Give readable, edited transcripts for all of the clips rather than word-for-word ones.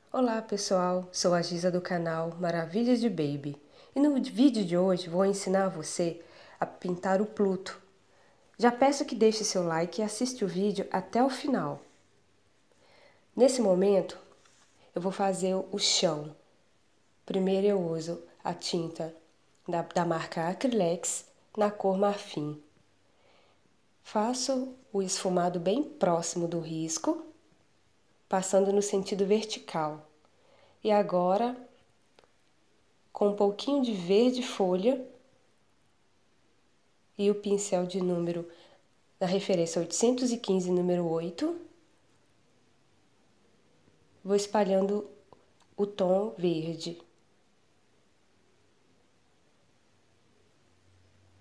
Olá pessoal, sou a Giza do canal Maravilhas de Baby e no vídeo de hoje vou ensinar você a pintar o Pluto. Já peço que deixe seu like e assista o vídeo até o final. Nesse momento eu vou fazer o chão. Primeiro eu uso a tinta da marca Acrylex na cor marfim. Faço o esfumado bem próximo do risco, passando no sentido vertical. E agora, com um pouquinho de verde folha e o pincel de número da referência 815, número 8, vou espalhando o tom verde.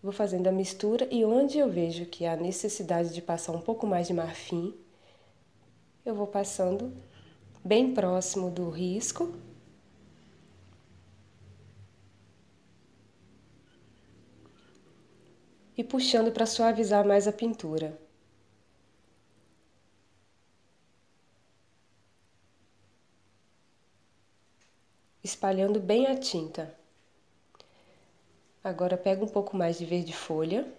Vou fazendo a mistura e onde eu vejo que há necessidade de passar um pouco mais de marfim, eu vou passando bem próximo do risco. E puxando para suavizar mais a pintura. Espalhando bem a tinta. Agora pego um pouco mais de verde folha.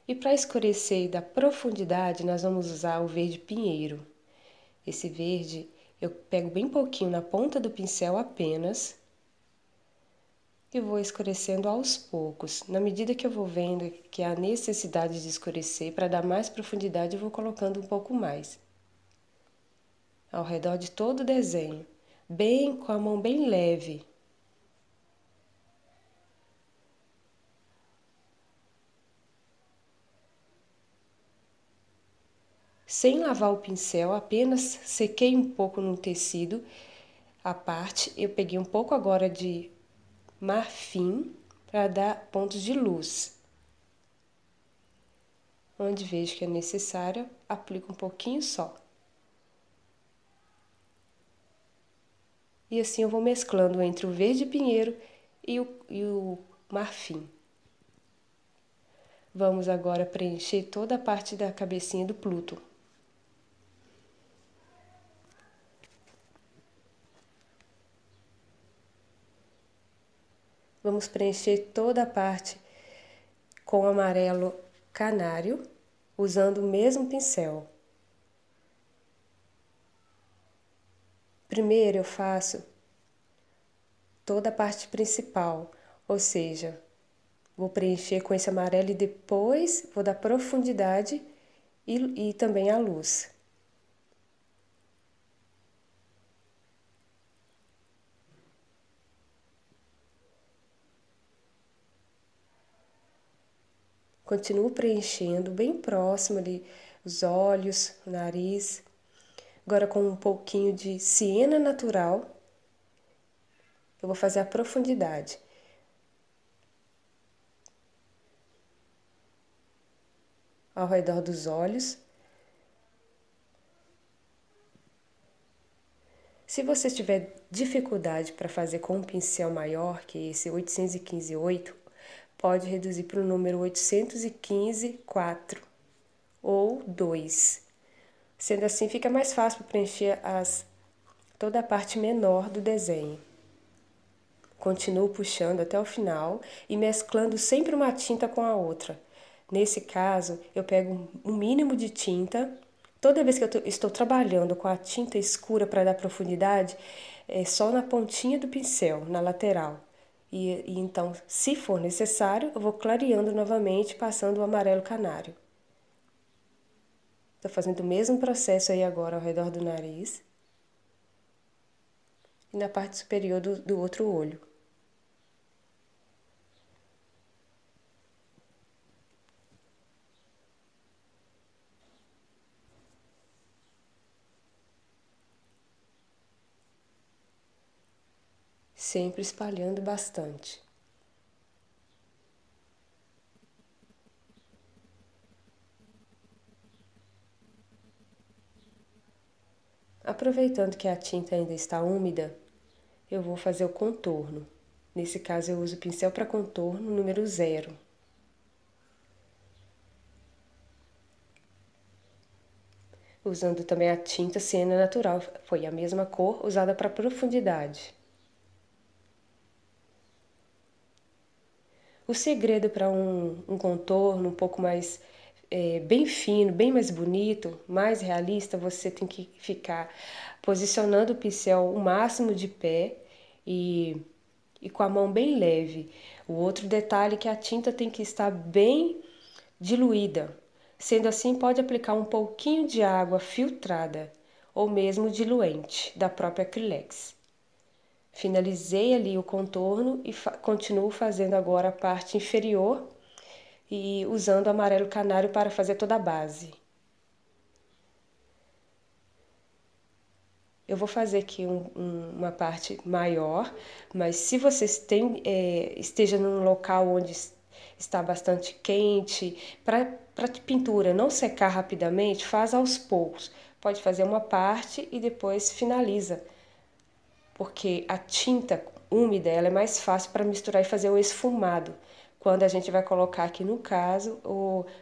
E para escurecer e dar profundidade, nós vamos usar o verde pinheiro. Esse verde eu pego bem pouquinho na ponta do pincel apenas e vou escurecendo aos poucos. Na medida que eu vou vendo que há necessidade de escurecer, para dar mais profundidade, eu vou colocando um pouco mais. Ao redor de todo o desenho, bem com a mão bem leve. Sem lavar o pincel, apenas sequei um pouco no tecido a parte. Eu peguei um pouco agora de marfim para dar pontos de luz. Onde vejo que é necessário, aplico um pouquinho só. E assim eu vou mesclando entre o verde pinheiro e o marfim. Vamos agora preencher toda a parte da cabecinha do Pluto. Vamos preencher toda a parte com amarelo canário, usando o mesmo pincel. Primeiro eu faço toda a parte principal, ou seja, vou preencher com esse amarelo e depois vou dar profundidade e também a luz. Continuo preenchendo bem próximo ali os olhos, o nariz. Agora com um pouquinho de siena natural, eu vou fazer a profundidade. Ao redor dos olhos. Se você tiver dificuldade para fazer com um pincel maior, que esse 815/8, pode reduzir para o número 815/4 ou 2. Sendo assim, fica mais fácil para preencher toda a parte menor do desenho. Continuo puxando até o final e mesclando sempre uma tinta com a outra. Nesse caso, eu pego um mínimo de tinta. Toda vez que eu estou trabalhando com a tinta escura para dar profundidade, é só na pontinha do pincel, na lateral. E então, se for necessário, eu vou clareando novamente, passando o amarelo canário. Estou fazendo o mesmo processo aí agora ao redor do nariz e na parte superior do outro olho. Sempre espalhando bastante. Aproveitando que a tinta ainda está úmida, eu vou fazer o contorno. Nesse caso eu uso o pincel para contorno número 0. usando também a tinta siena natural, foi a mesma cor usada para profundidade. O segredo para um contorno um pouco mais bem fino, bem mais bonito, mais realista, você tem que ficar posicionando o pincel o máximo de pé e com a mão bem leve. O outro detalhe é que a tinta tem que estar bem diluída. Sendo assim, pode aplicar um pouquinho de água filtrada ou mesmo diluente da própria Acrylex. Finalizei ali o contorno e continuo fazendo agora a parte inferior e usando o amarelo canário para fazer toda a base. Eu vou fazer aqui uma parte maior, mas se você esteja num local onde está bastante quente, para a pintura não secar rapidamente, faz aos poucos. Pode fazer uma parte e depois finaliza, porque a tinta úmida ela é mais fácil para misturar e fazer o esfumado, quando a gente vai colocar aqui no caso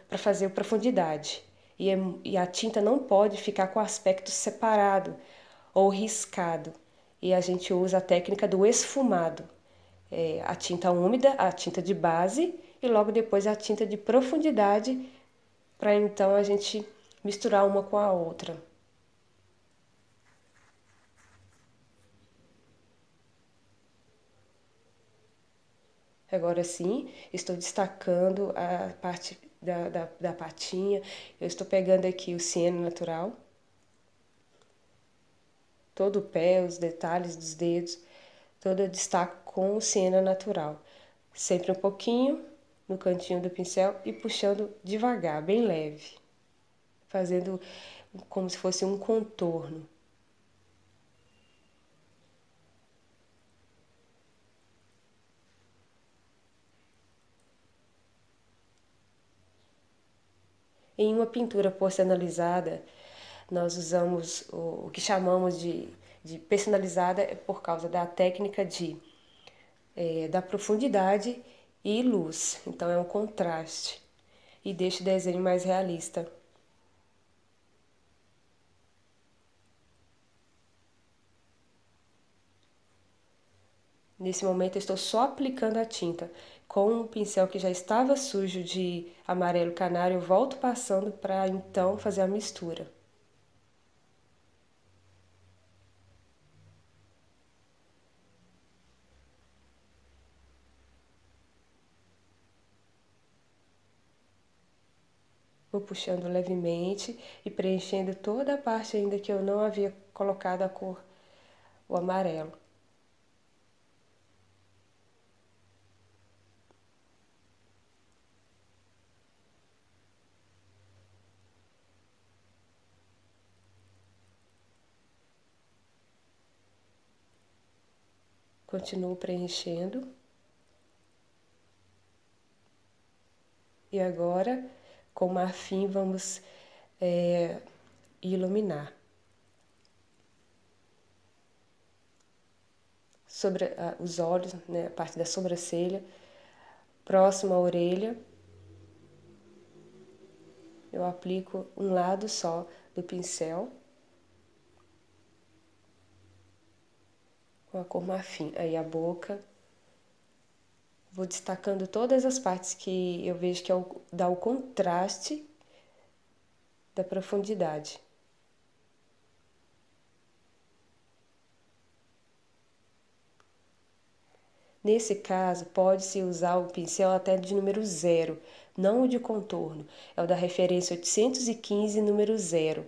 para fazer a profundidade. E a tinta não pode ficar com aspecto separado ou riscado. E a gente usa a técnica do esfumado. A tinta úmida, a tinta de base e logo depois a tinta de profundidade, para então a gente misturar uma com a outra. Agora sim, estou destacando a parte da patinha. Eu estou pegando aqui o ciano natural, todo o pé, os detalhes dos dedos, todo eu destaco com o ciano natural. Sempre um pouquinho no cantinho do pincel e puxando devagar, bem leve, fazendo como se fosse um contorno. Em uma pintura personalizada, nós usamos o que chamamos de personalizada por causa da técnica da profundidade e luz. Então é um contraste e deixa o desenho mais realista. Nesse momento eu estou só aplicando a tinta. Com o pincel que já estava sujo de amarelo canário, eu volto passando para então fazer a mistura. Vou puxando levemente e preenchendo toda a parte ainda que eu não havia colocado a cor, o amarelo. Continuo preenchendo. E agora, com marfim, vamos iluminar. Sobre os olhos, né, a parte da sobrancelha, próximo à orelha, eu aplico um lado só do pincel com a cor marfim. Aí a boca, vou destacando todas as partes que eu vejo que dá o contraste da profundidade. Nesse caso, pode-se usar o pincel até de número 0, não o de contorno. É o da referência 815, número 0.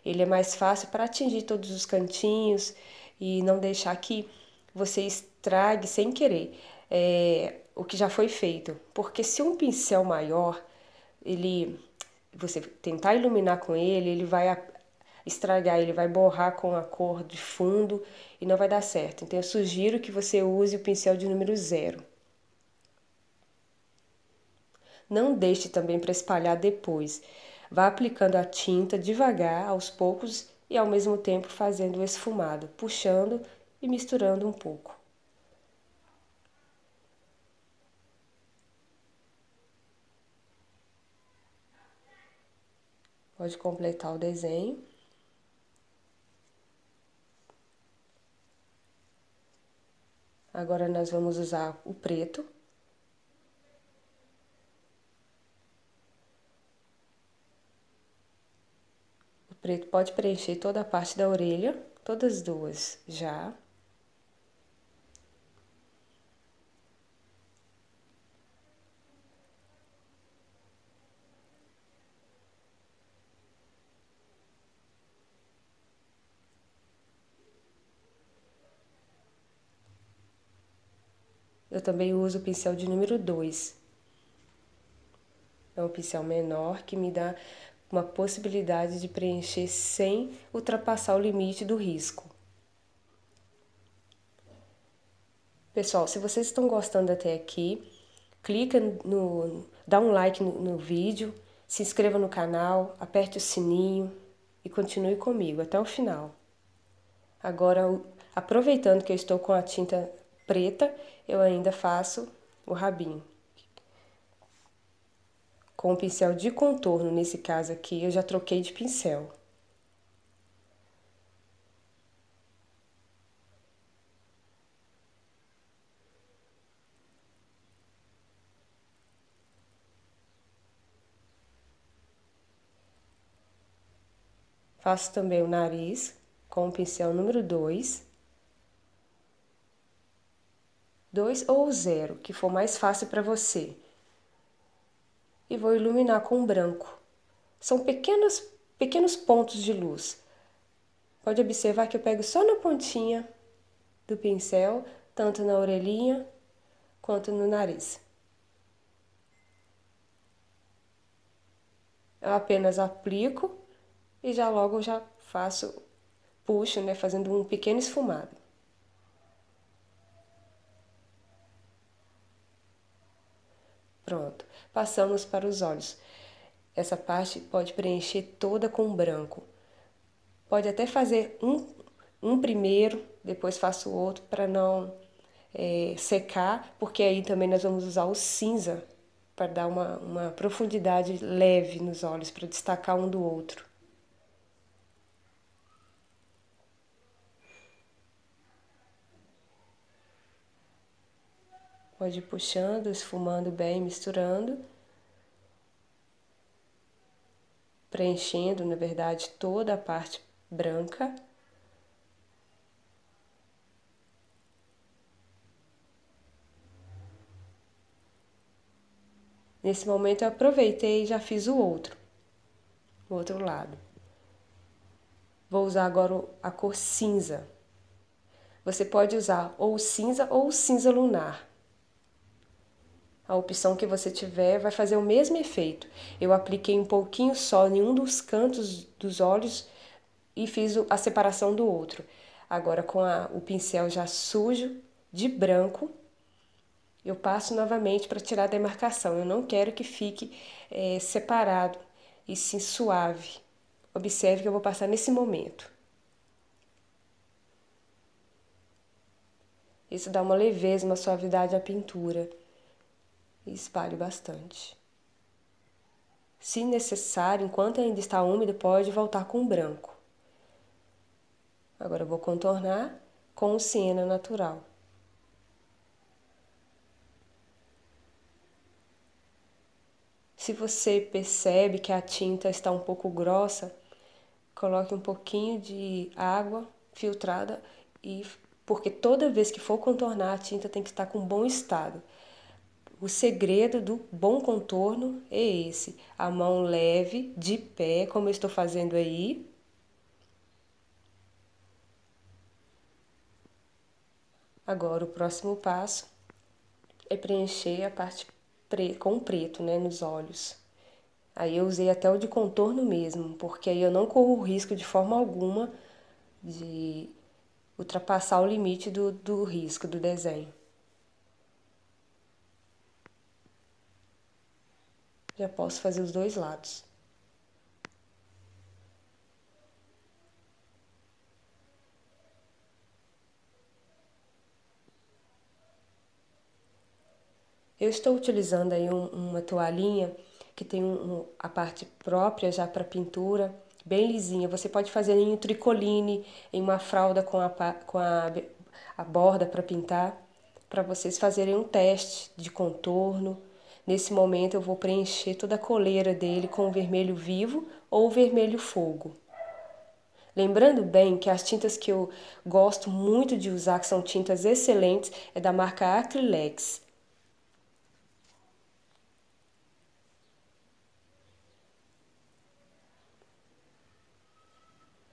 Ele é mais fácil para atingir todos os cantinhos e não deixar que você estrague sem querer o que já foi feito. Porque se um pincel maior, você tentar iluminar com ele vai estragar, ele vai borrar com a cor de fundo e não vai dar certo. Então eu sugiro que você use o pincel de número 0. Não deixe também para espalhar depois. Vá aplicando a tinta devagar, aos poucos e ao mesmo tempo fazendo o esfumado, puxando e misturando um pouco. Pode completar o desenho Agora nós vamos usar o preto. O preto pode preencher toda a parte da orelha, todas as duas já. Eu também uso o pincel de número 2. É um pincel menor que me dá uma possibilidade de preencher sem ultrapassar o limite do risco. Pessoal, se vocês estão gostando até aqui, dá um like no vídeo, se inscreva no canal, aperte o sininho e continue comigo até o final. Agora, aproveitando que eu estou com a tinta preta, eu ainda faço o rabinho. Com o pincel de contorno, nesse caso aqui, eu já troquei de pincel. Faço também o nariz com o pincel número 2. 2 ou 0, que for mais fácil para você. E vou iluminar com branco. São pequenos pontos de luz. Pode observar que eu pego só na pontinha do pincel, tanto na orelhinha quanto no nariz. Eu apenas aplico e já logo já puxo, né, fazendo um pequeno esfumado. Pronto, passamos para os olhos. Essa parte pode preencher toda com branco. Pode até fazer um primeiro, depois faço o outro para não secar, porque aí também nós vamos usar o cinza para dar uma profundidade leve nos olhos, para destacar um do outro. Pode ir puxando, esfumando bem, misturando. Preenchendo, na verdade, toda a parte branca. Nesse momento eu aproveitei e já fiz o outro lado. Vou usar agora a cor cinza. Você pode usar ou o cinza lunar. A opção que você tiver vai fazer o mesmo efeito. Eu apliquei um pouquinho só em um dos cantos dos olhos e fiz a separação do outro. Agora com o pincel já sujo, de branco, eu passo novamente para tirar a demarcação. Eu não quero que fique separado e sim suave. Observe que eu vou passar nesse momento. Isso dá uma leveza, uma suavidade à pintura. E espalho bastante. Se necessário, enquanto ainda está úmido, pode voltar com branco. Agora eu vou contornar com o siena natural. Se você percebe que a tinta está um pouco grossa, coloque um pouquinho de água filtrada, porque toda vez que for contornar, a tinta tem que estar com bom estado. O segredo do bom contorno é esse, a mão leve, de pé, como eu estou fazendo aí. Agora o próximo passo é preencher a parte com preto, né, nos olhos. Aí eu usei até o de contorno mesmo, porque aí eu não corro o risco de forma alguma de ultrapassar o limite do risco do desenho. Já posso fazer os dois lados. Eu estou utilizando aí uma toalhinha que tem a parte própria já para pintura, bem lisinha. Você pode fazer em um tricoline, em uma fralda com a borda para pintar. para vocês fazerem um teste de contorno. Nesse momento eu vou preencher toda a coleira dele com o vermelho vivo ou o vermelho fogo. Lembrando bem que as tintas que eu gosto muito de usar, que são tintas excelentes, é da marca Acrylex.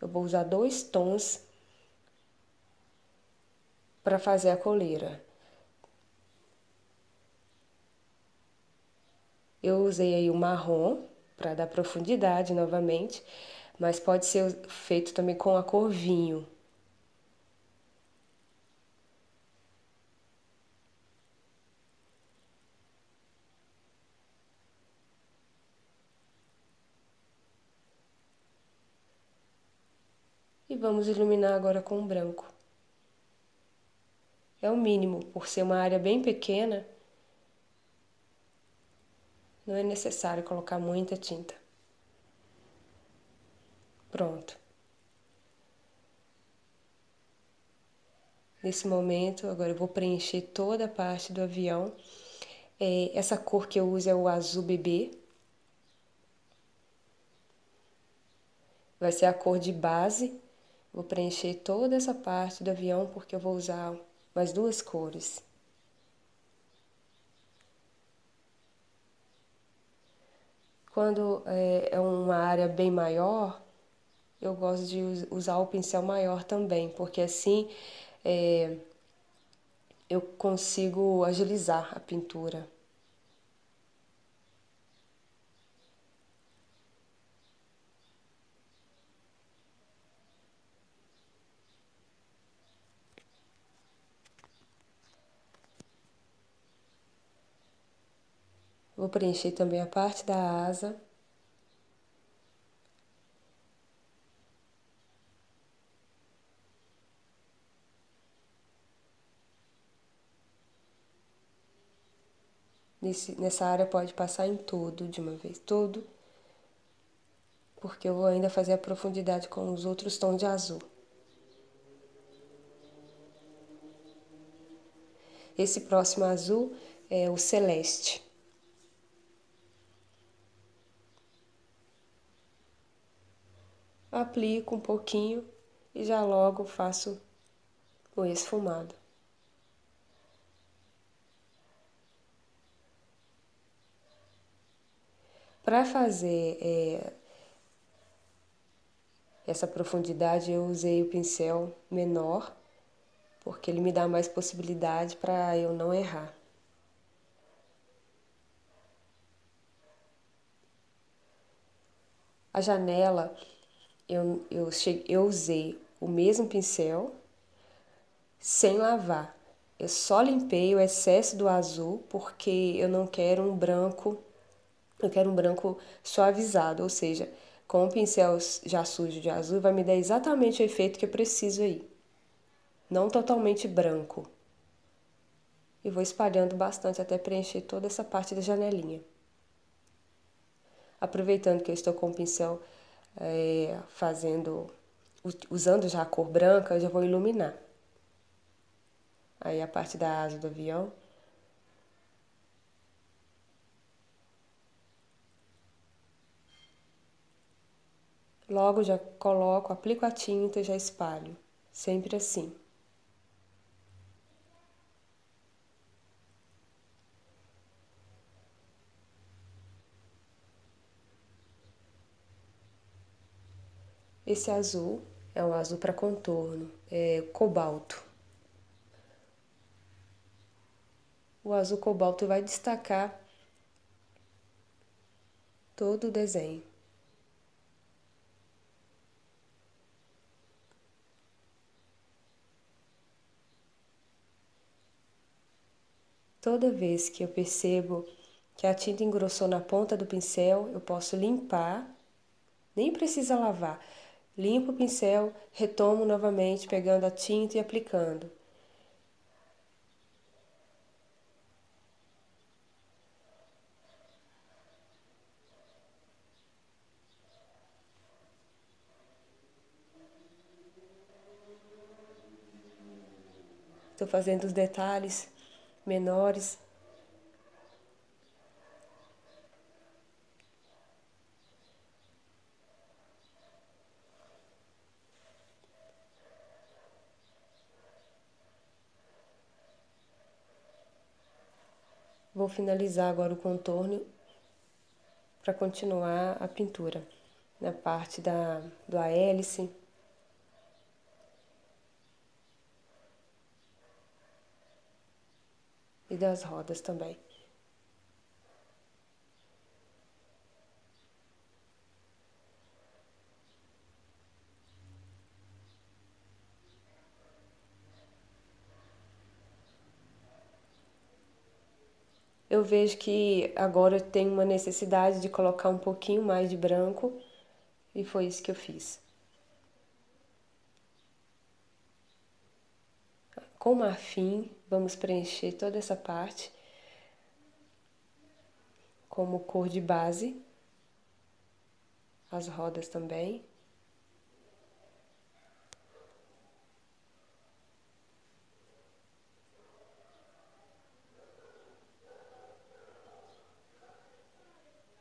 Eu vou usar 2 tons para fazer a coleira. Eu usei aí o marrom para dar profundidade novamente, mas pode ser feito também com a cor vinho. E vamos iluminar agora com o branco. É o mínimo, por ser uma área bem pequena, não é necessário colocar muita tinta. Pronto. Nesse momento, agora eu vou preencher toda a parte do avião. Essa cor que eu uso é o azul bebê. Vai ser a cor de base. Vou preencher toda essa parte do avião porque eu vou usar mais 2 cores. Quando é uma área bem maior, eu gosto de usar o pincel maior também, porque assim eu consigo agilizar a pintura. Vou preencher também a parte da asa. Nessa área pode passar em todo de uma vez, todo, porque eu vou ainda fazer a profundidade com os outros tons de azul. Esse próximo azul é o celeste. Aplico um pouquinho e já logo faço o esfumado. Para fazer essa profundidade, eu usei o pincel menor, porque ele me dá mais possibilidade para eu não errar. A janela, eu usei o mesmo pincel sem lavar. Eu só limpei o excesso do azul porque eu não quero um branco, eu quero um branco suavizado, ou seja, com o pincel já sujo de azul vai me dar exatamente o efeito que eu preciso aí. Não totalmente branco. E vou espalhando bastante até preencher toda essa parte da janelinha. Aproveitando que eu estou com o pincel usando já a cor branca, eu já vou iluminar. Aí a parte da asa do avião. Logo já coloco, aplico a tinta e já espalho. Sempre assim. Esse azul é um azul para contorno, é cobalto. O azul cobalto vai destacar todo o desenho. Toda vez que eu percebo que a tinta engrossou na ponta do pincel, eu posso limpar, nem precisa lavar. Limpo o pincel, retomo novamente, pegando a tinta e aplicando. Estou fazendo os detalhes menores. Vou finalizar agora o contorno para continuar a pintura na parte do hélice. E das rodas também. Eu vejo que agora eu tenho uma necessidade de colocar um pouquinho mais de branco e foi isso que eu fiz. Com marfim, vamos preencher toda essa parte como cor de base, as rodas também.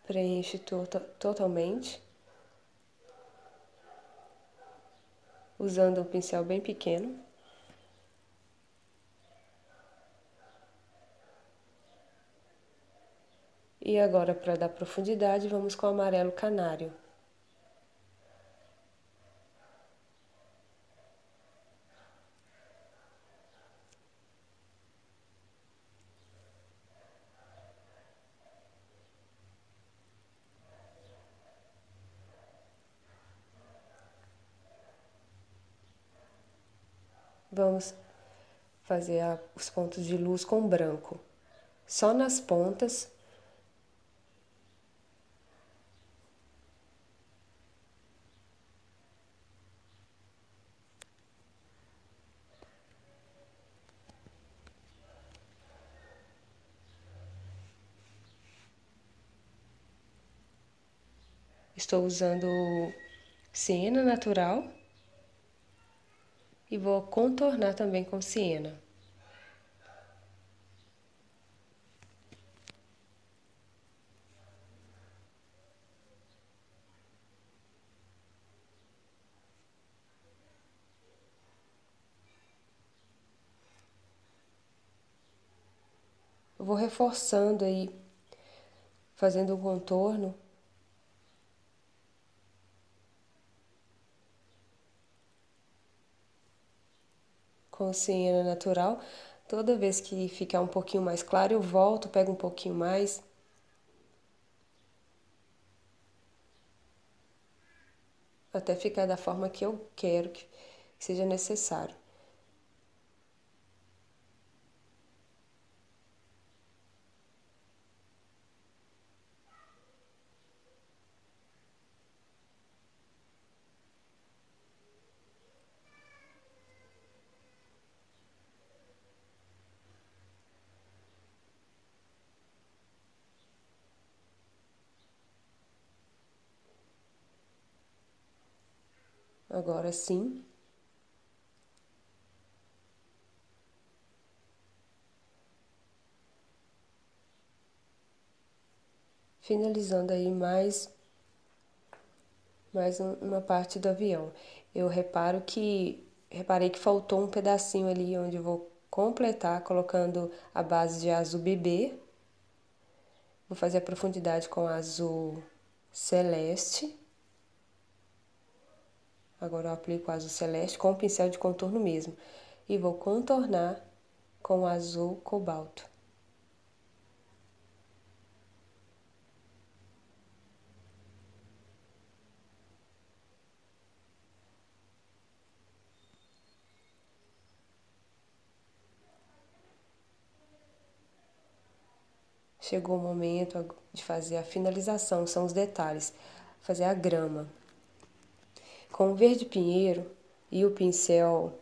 Preenche totalmente, usando um pincel bem pequeno. E agora, para dar profundidade, vamos com o amarelo canário. Vamos fazer os pontos de luz com branco. Só nas pontas. Estou usando siena natural e vou contornar também com siena. Eu vou reforçando aí, fazendo um contorno. Com siena natural. Toda vez que ficar um pouquinho mais claro, eu volto, pego um pouquinho mais. Até ficar da forma que eu quero que seja necessário. Agora sim. Finalizando aí mais uma parte do avião. Eu reparei que faltou um pedacinho ali onde eu vou completar colocando a base de azul bebê. Vou fazer a profundidade com azul celeste. Agora eu aplico o azul celeste com o pincel de contorno mesmo. E vou contornar com o azul cobalto. Chegou o momento de fazer a finalização, são os detalhes. Fazer a grama. Com o verde pinheiro e o pincel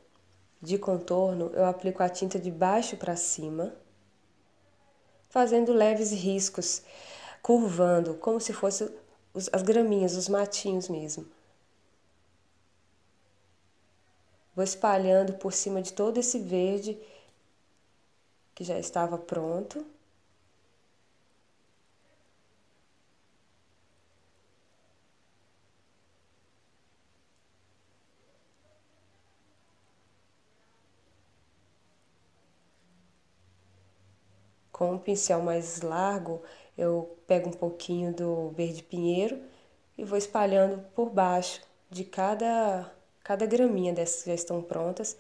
de contorno, eu aplico a tinta de baixo para cima, fazendo leves riscos, curvando, como se fossem as graminhas, os matinhos mesmo. Vou espalhando por cima de todo esse verde que já estava pronto. Com um pincel mais largo, eu pego um pouquinho do verde pinheiro e vou espalhando por baixo de cada graminha dessas que já estão prontas,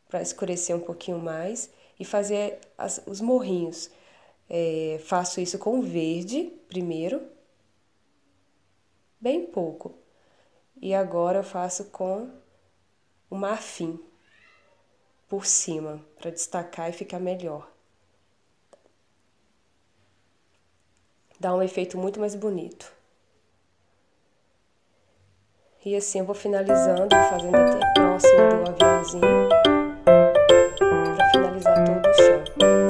para escurecer um pouquinho mais e fazer os morrinhos. Faço isso com verde primeiro, bem pouco, e agora eu faço com o marfim por cima, para destacar e ficar melhor. Dá um efeito muito mais bonito. E assim eu vou finalizando, vou fazendo até próximo do aviãozinho, para finalizar todo o chão.